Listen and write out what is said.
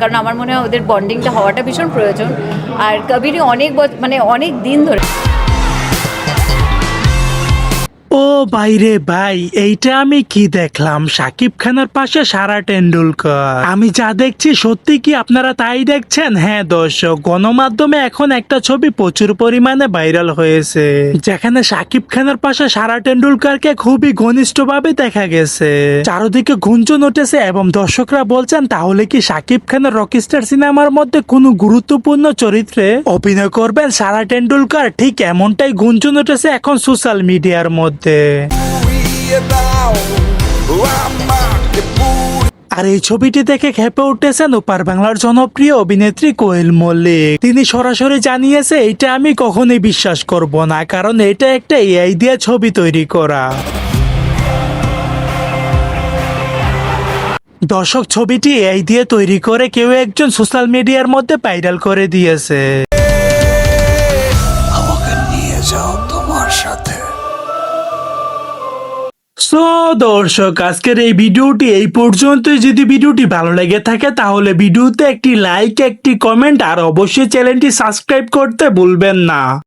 কারণ আমার মনে হয় ওদের বন্ডিংটা হওয়াটা ভীষণ প্রয়োজন। আর কবিরই অনেক দিন ধরে। ও বাইরে ভাই, এইটা আমি কি দেখলাম? শাকিব খানের পাশে সারা টেন্ডুলকার। আমি যা দেখছি সত্যি কি আপনারা তাই দেখছেন? হ্যাঁ দর্শক, গণমাধ্যমে এখন একটা ছবি প্রচুর পরিমাণে ভাইরাল হয়েছে, যেখানে শাকিব খানের পাশে সারা টেন্ডুলকারকে খুবই ঘনিষ্ঠভাবে দেখা গেছে। চারদিকে গুঞ্জন উঠেছে এবং দর্শকরা বলছেন তাহলে কি শাকিব খানের রকিস্টার সিনেমার মধ্যে কোনো গুরুত্বপূর্ণ চরিত্রে অভিনয় করবেন সারা টেন্ডুলকার? ঠিক এমনটাই গুঞ্জন উঠেছে এখন সোশ্যাল মিডিয়ার মধ্যে। আর এই ছবিটি দেখে খেপে উঠেছেন ওপার বাংলার জনপ্রিয় অভিনেত্রী কোয়েল মল্লিক। তিনি সরাসরি জানিয়েছে এটা আমি কখনোই বিশ্বাস করব না, কারণ এটা একটা এআই দিয়ে ছবি তৈরি করা। দর্শক, ছবিটি এআই দিয়ে তৈরি করে কেউ একজন সোশ্যাল মিডিয়ার মধ্যে ভাইরাল করে দিয়েছে। আমাকে নিয়ে যাও তোমার সাথে। সো দর্শক, আজকের এই ভিডিওটি এই পর্যন্তই। যদি ভিডিওটি ভালো লেগে থাকে তাহলে ভিডিওতে একটি লাইক, একটি কমেন্ট আর অবশ্যই চ্যানেলটি সাবস্ক্রাইব করতে ভুলবেন না।